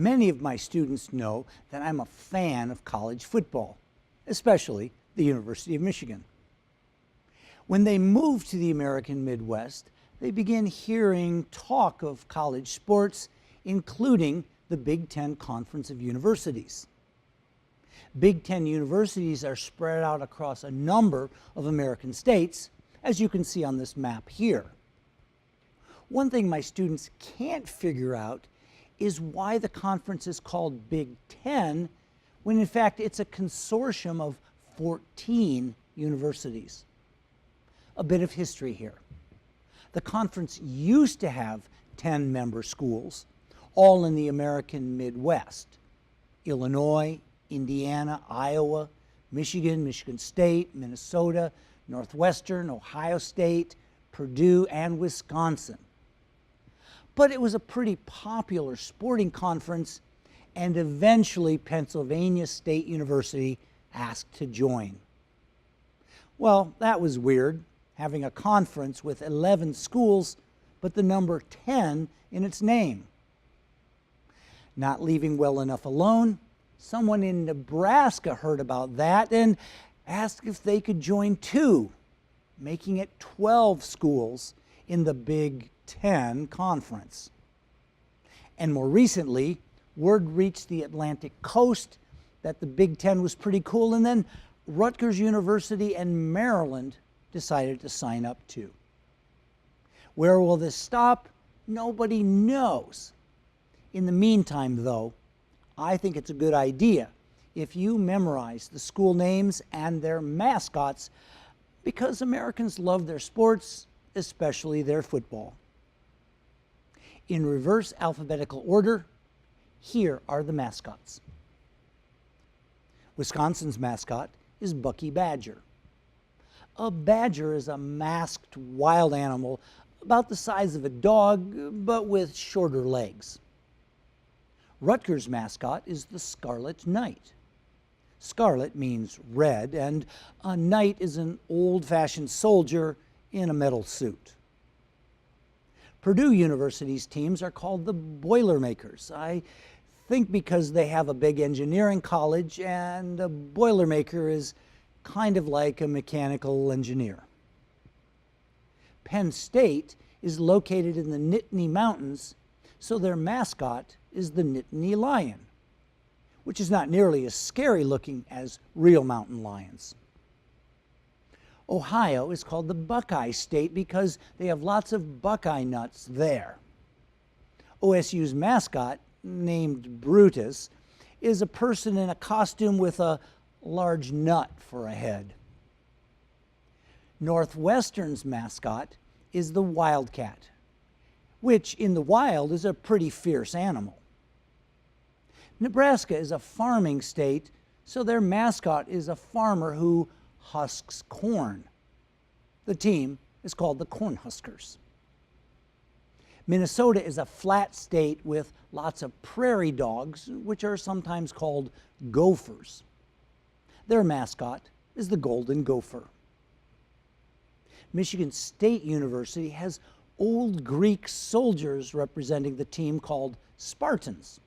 Many of my students know that I'm a fan of college football, especially the University of Michigan. When they move to the American Midwest, they begin hearing talk of college sports, including the Big Ten Conference of Universities. Big Ten universities are spread out across a number of American states, as you can see on this map here. One thing my students can't figure out is why the conference is called Big Ten, when in fact it's a consortium of 14 universities. A bit of history here. The conference used to have 10 member schools, all in the American Midwest: Illinois, Indiana, Iowa, Michigan, Michigan State, Minnesota, Northwestern, Ohio State, Purdue, and Wisconsin. But it was a pretty popular sporting conference, and eventually Pennsylvania State University asked to join. Well, that was weird, having a conference with 11 schools, but the number 10 in its name. Not leaving well enough alone, someone in Nebraska heard about that and asked if they could join too, making it 12 schools in the Big Ten Conference. And more recently, word reached the Atlantic coast that the Big Ten was pretty cool, and then Rutgers University and Maryland decided to sign up too. Where will this stop? Nobody knows. In the meantime, though, I think it's a good idea if you memorize the school names and their mascots, because Americans love their sports, especially their football. In reverse alphabetical order, here are the mascots. Wisconsin's mascot is Bucky Badger. A badger is a masked wild animal about the size of a dog, but with shorter legs. Rutgers' mascot is the Scarlet Knight. Scarlet means red, and a knight is an old-fashioned soldier in a metal suit. Purdue University's teams are called the Boilermakers. I think because they have a big engineering college, and a Boilermaker is kind of like a mechanical engineer. Penn State is located in the Nittany Mountains, so their mascot is the Nittany Lion, which is not nearly as scary looking as real mountain lions. Ohio is called the Buckeye State because they have lots of buckeye nuts there. OSU's mascot, named Brutus, is a person in a costume with a large nut for a head. Northwestern's mascot is the Wildcat, which in the wild is a pretty fierce animal. Nebraska is a farming state, so their mascot is a farmer who husks corn. The team is called the Cornhuskers. Minnesota is a flat state with lots of prairie dogs, which are sometimes called gophers. Their mascot is the Golden Gopher. Michigan State University has old Greek soldiers representing the team called Spartans.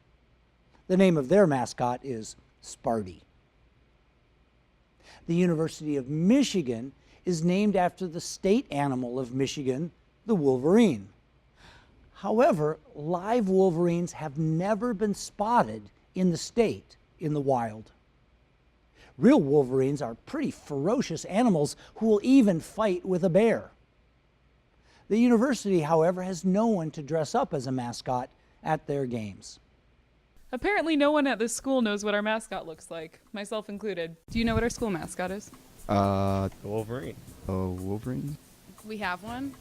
The name of their mascot is Sparty. The University of Michigan is named after the state animal of Michigan, the wolverine. However, live wolverines have never been spotted in the state in the wild. Real wolverines are pretty ferocious animals who will even fight with a bear. The university, however, has no one to dress up as a mascot at their games. Apparently no one at this school knows what our mascot looks like, myself included. Do you know what our school mascot is? Wolverine. Wolverine? We have one.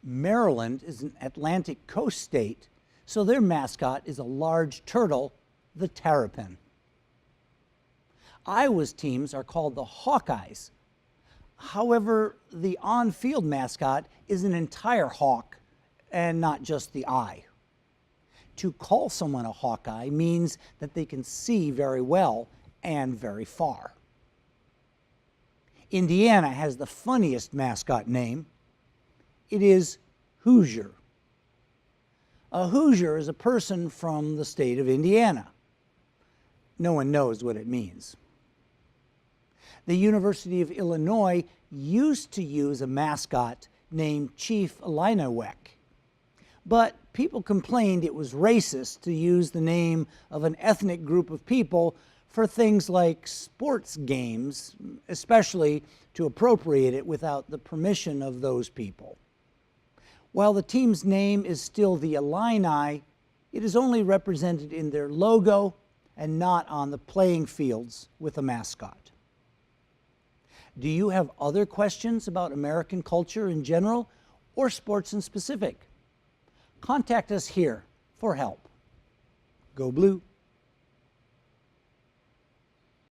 Maryland is an Atlantic coast state, so their mascot is a large turtle, the terrapin. Iowa's teams are called the Hawkeyes. However, the on-field mascot is an entire hawk and not just the eye. To call someone a Hawkeye means that they can see very well and very far. Indiana has the funniest mascot name. It is Hoosier. A Hoosier is a person from the state of Indiana. No one knows what it means. The University of Illinois used to use a mascot named Chief Illiniwek, but people complained it was racist to use the name of an ethnic group of people for things like sports games, especially to appropriate it without the permission of those people. While the team's name is still the Illini, it is only represented in their logo and not on the playing fields with a mascot. Do you have other questions about American culture in general or sports in specific? Contact us here for help. Go Blue.